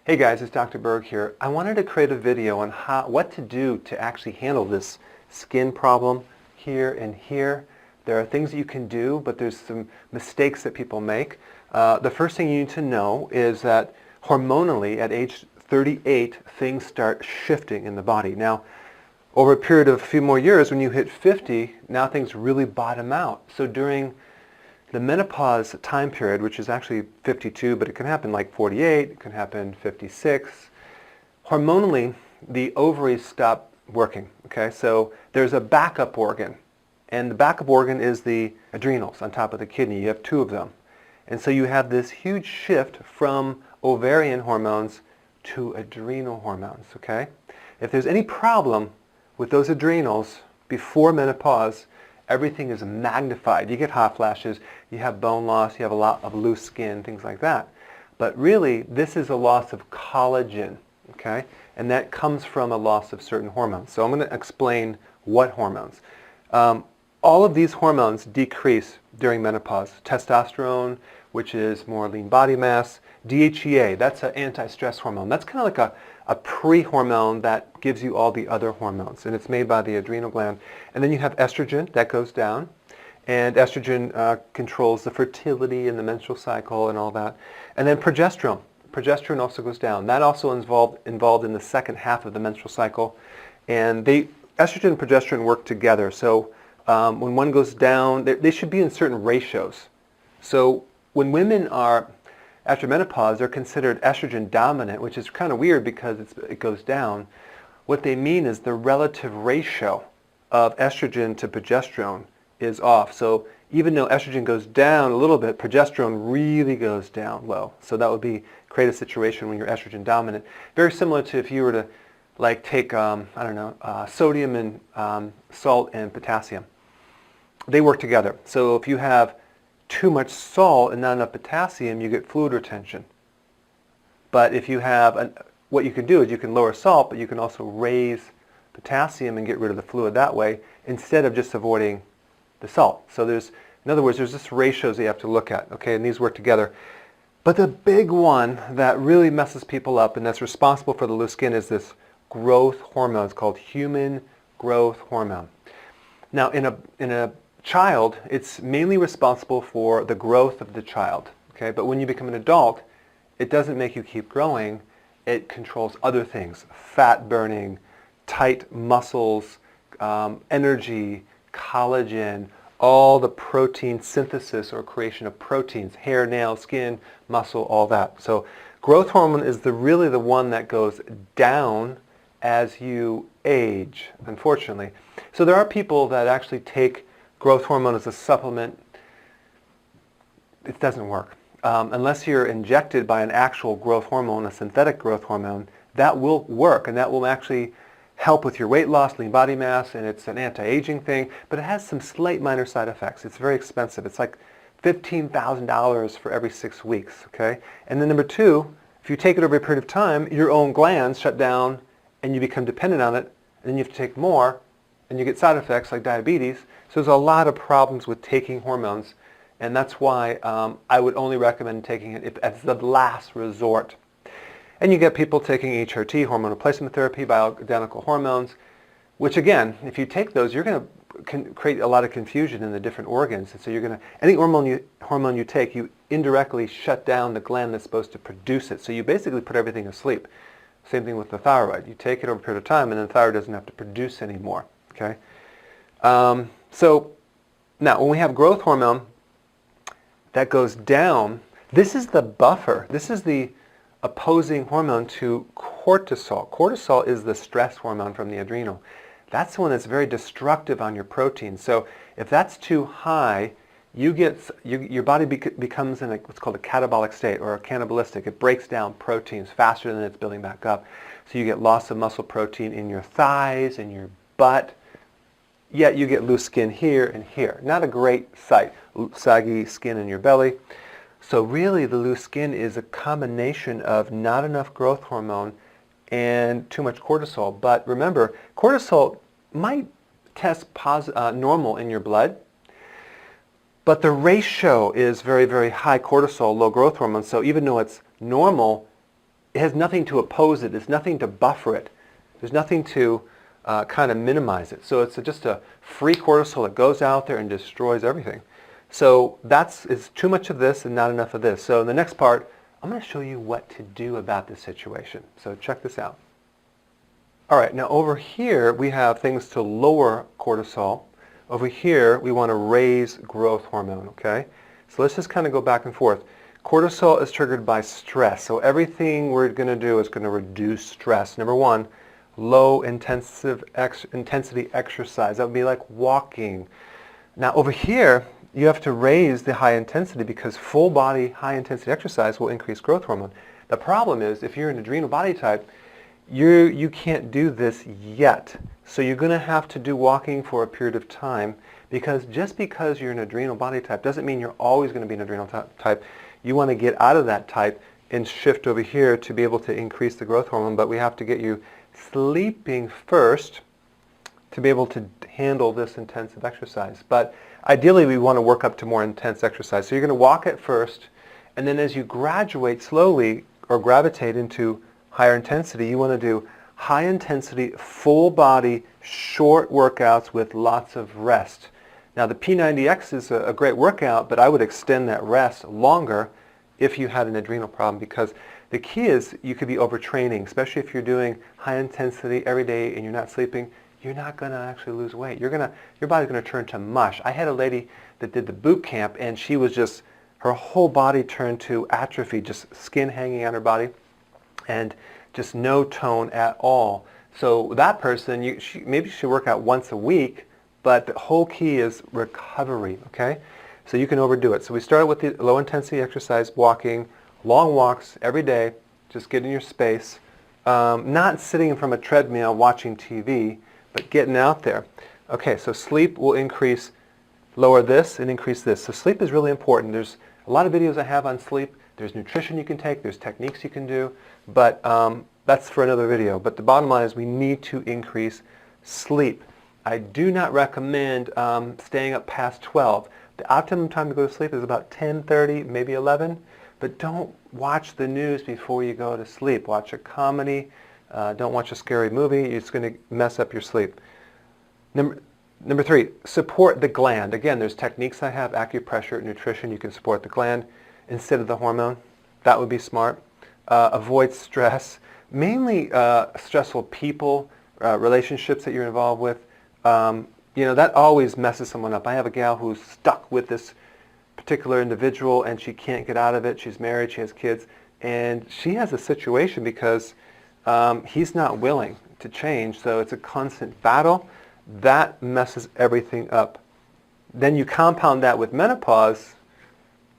Hey guys, it's Dr. Berg here. I wanted to create a video on what to do to actually handle this skin problem here and here. There are things that you can do, but there's some mistakes that people make. The first thing you need to know is that hormonally at age 38, things start shifting in the body. Now, over a period of a few more years, when you hit 50, now things really bottom out. So during the menopause time period, which is actually 52, but it can happen like 48, it can happen 56. Hormonally, the ovaries stop working, okay? So there's a backup organ, and the backup organ is the adrenals on top of the kidney. You have two of them. And so you have this huge shift from ovarian hormones to adrenal hormones, okay? If there's any problem with those adrenals before menopause, everything is magnified. You get hot flashes, you have bone loss, you have a lot of loose skin, things like that. But really, this is a loss of collagène, okay? And that comes from a loss of certain hormones. So I'm going to explain what hormones. All of these hormones decrease during menopause. Testosterone, which is more lean body mass. DHEA, that's an anti-stress hormone. That's kind of like a pre-hormone that gives you all the other hormones, and it's made by the adrenal gland. And then you have estrogen, that goes down, and estrogen controls the fertility and the menstrual cycle and all that. And then progesterone. Progesterone also goes down. That also involved in the second half of the menstrual cycle. And estrogen and progesterone work together. So when one goes down, they should be in certain ratios. So when women are after menopause, they're considered estrogen dominant, which is kind of weird because it goes down. What they mean is the relative ratio of estrogen to progesterone is off. So even though estrogen goes down a little bit, progesterone really goes down low. So that would create a situation when you're estrogen dominant. Very similar to if you were to take, sodium and salt and potassium. They work together. So if you have too much salt and not enough potassium, you get fluid retention. But if you have, what you can do is you can lower salt, but you can also raise potassium and get rid of the fluid that way instead of just avoiding the salt. So in other words, there's just ratios that you have to look at, okay, and these work together. But the big one that really messes people up and that's responsible for the loose skin is this growth hormone. It's called human growth hormone. Now, in a child, it's mainly responsible for the growth of the child, okay? But when you become an adult, it doesn't make you keep growing. It controls other things: fat burning, tight muscles, energy, collagen, all the protein synthesis or creation of proteins, hair, nail, skin, muscle, all that. So growth hormone is really the one that goes down as you age, unfortunately. So there are people that actually take growth hormone as a supplement. It doesn't work. Unless you're injected by an actual growth hormone, a synthetic growth hormone, that will work and that will actually help with your weight loss, lean body mass, and it's an anti-aging thing, but it has some slight minor side effects. It's very expensive. It's like $15,000 for every 6 weeks, okay? And then number two, if you take it over a period of time, your own glands shut down and you become dependent on it, and then you have to take more, and you get side effects like diabetes. So there's a lot of problems with taking hormones, and that's why I would only recommend taking it as the last resort. And you get people taking HRT, hormone replacement therapy, bioidentical hormones, which again, if you take those, you're going to create a lot of confusion in the different organs. And so any hormone you take, you indirectly shut down the gland that's supposed to produce it. So you basically put everything asleep. Same thing with the thyroid. You take it over a period of time, and then the thyroid doesn't have to produce anymore. Okay. So now when we have growth hormone that goes down, this is the buffer. This is the opposing hormone to cortisol. Cortisol is the stress hormone from the adrenal. That's the one that's very destructive on your protein. So if that's too high, your body becomes in what's called a catabolic state or a cannibalistic. It breaks down proteins faster than it's building back up. So you get loss of muscle protein in your thighs, in your butt, yet you get loose skin here and here. Not a great sight. Saggy skin in your belly. So really the loose skin is a combination of not enough growth hormone and too much cortisol. But remember, cortisol might test normal in your blood, but the ratio is very, very high cortisol, low growth hormone. So even though it's normal, it has nothing to oppose it. There's nothing to buffer it. There's nothing to kind of minimize it. So it's just a free cortisol that goes out there and destroys everything. So it's too much of this and not enough of this. So in the next part, I'm going to show you what to do about this situation. So check this out. All right, now over here we have things to lower cortisol. Over here we want to raise growth hormone, okay? So let's just kind of go back and forth. Cortisol is triggered by stress. So everything we're going to do is going to reduce stress. Number one, low intensity exercise. That would be like walking. Now over here, you have to raise the high intensity because full body high intensity exercise will increase growth hormone. The problem is if you're an adrenal body type, you can't do this yet. So you're going to have to do walking for a period of time, because just because you're an adrenal body type doesn't mean you're always going to be an adrenal type. You want to get out of that type and shift over here to be able to increase the growth hormone, but we have to get you sleeping first to be able to handle this intensive exercise. But ideally we want to work up to more intense exercise. So you're going to walk at first, and then as you graduate slowly or gravitate into higher intensity, you want to do high intensity, full body, short workouts with lots of rest. Now the P90X is a great workout, but I would extend that rest longer if you had an adrenal problem, because the key is you could be overtraining, especially if you're doing high intensity every day and you're not sleeping. You're not going to actually lose weight. Your body's going to turn to mush. I had a lady that did the boot camp, and she was just, her whole body turned to atrophy, just skin hanging on her body, and just no tone at all. So that person, maybe she should work out once a week, but the whole key is recovery, okay? So you can overdo it. So we started with the low intensity exercise, walking, long walks every day, just get in your space, not sitting from a treadmill watching TV, but getting out there. Okay, so sleep will lower this and increase this. So sleep is really important. There's a lot of videos I have on sleep. There's nutrition you can take, there's techniques you can do, but that's for another video. But the bottom line is we need to increase sleep. I do not recommend staying up past 12. The optimum time to go to sleep is about 10:30, maybe 11, but don't watch the news before you go to sleep. Watch a comedy. Don't watch a scary movie. It's going to mess up your sleep. Number 3, support the gland. Again, there's techniques I have, acupressure, nutrition. You can support the gland instead of the hormone. That would be smart. Avoid stress, mainly stressful people, relationships that you're involved with. That always messes someone up. I have a gal who's stuck with this particular individual and she can't get out of it. She's married, she has kids, and she has a situation because he's not willing to change, so it's a constant battle. That messes everything up. Then you compound that with menopause,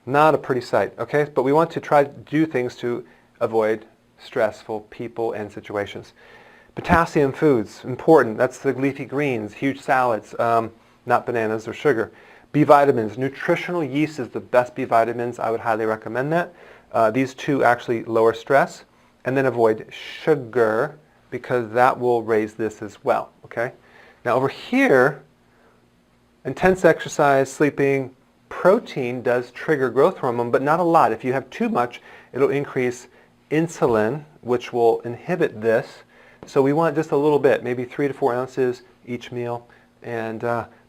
not a pretty sight, okay? But we want to try to do things to avoid stressful people and situations. Potassium foods, important. That's the leafy greens, huge salads, not bananas or sugar. B vitamins, nutritional yeast is the best B vitamins. I would highly recommend that. These two actually lower stress. And then avoid sugar, because that will raise this as well, okay? Now over here, intense exercise, sleeping, protein does trigger growth hormone, but not a lot. If you have too much, it'll increase insulin, which will inhibit this. So we want just a little bit, maybe 3 to 4 ounces each meal. And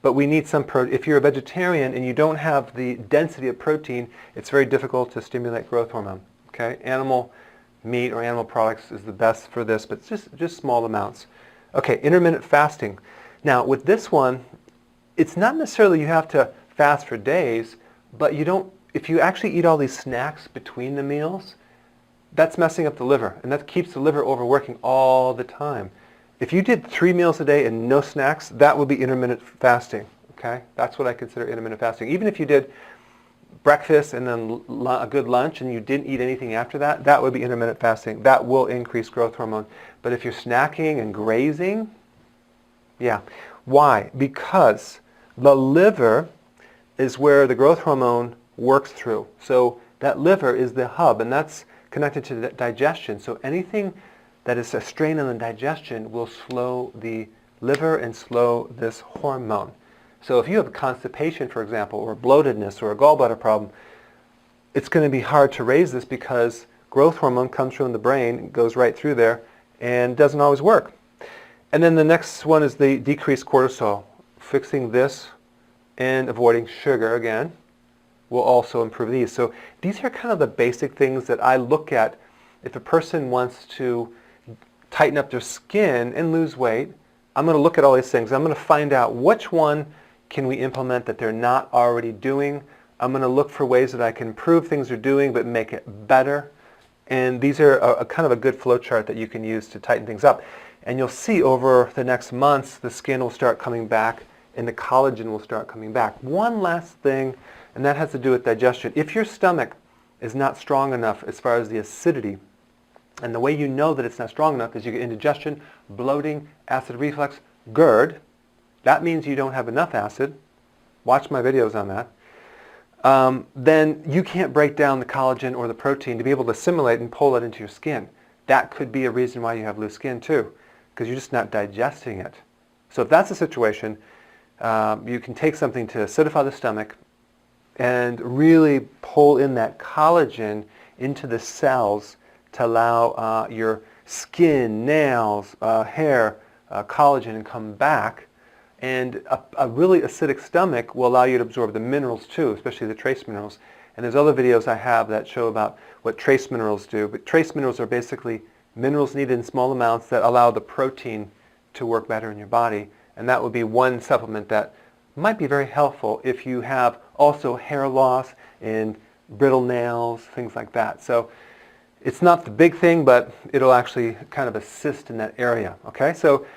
but we need some protein. If you're a vegetarian and you don't have the density of protein, it's very difficult to stimulate growth hormone, okay? Animal meat or animal products is the best for this, but just small amounts. Okay, intermittent fasting. Now with this one, it's not necessarily you have to fast for days, but if you actually eat all these snacks between the meals, that's messing up the liver, and that keeps the liver overworking all the time. If you did 3 meals a day and no snacks, that would be intermittent fasting, okay? That's what I consider intermittent fasting. Even if you did breakfast and then a good lunch and you didn't eat anything after that, that would be intermittent fasting. That will increase growth hormone. But if you're snacking and grazing, yeah. Why? Because the liver is where the growth hormone works through. So that liver is the hub, and that's connected to the digestion. So anything that is a strain on the digestion will slow the liver and slow this hormone. So if you have constipation, for example, or bloatedness or a gallbladder problem, it's going to be hard to raise this because growth hormone comes from the brain, goes right through there, and doesn't always work. And then the next one is the decreased cortisol. Fixing this and avoiding sugar again will also improve these. So these are kind of the basic things that I look at if a person wants to tighten up their skin and lose weight. I'm going to look at all these things. I'm going to find out which one can we implement that they're not already doing. I'm going to look for ways that I can improve things they're doing but make it better. And these are a kind of a good flow chart that you can use to tighten things up. And you'll see over the next months the skin will start coming back and the collagen will start coming back. One last thing, and that has to do with digestion. If your stomach is not strong enough as far as the acidity, and the way you know that it's not strong enough is you get indigestion, bloating, acid reflux, GERD. That means you don't have enough acid. Watch my videos on that. Then you can't break down the collagen or the protein to be able to assimilate and pull it into your skin. That could be a reason why you have loose skin too, because you're just not digesting it. So if that's the situation, you can take something to acidify the stomach and really pull in that collagen into the cells to allow your skin, nails, hair, collagen to come back. And a really acidic stomach will allow you to absorb the minerals too, especially the trace minerals. And there's other videos I have that show about what trace minerals do. But trace minerals are basically minerals needed in small amounts that allow the protein to work better in your body. And that would be one supplement that might be very helpful if you have also hair loss and brittle nails, things like that. So it's not the big thing, but it'll actually kind of assist in that area. Okay, so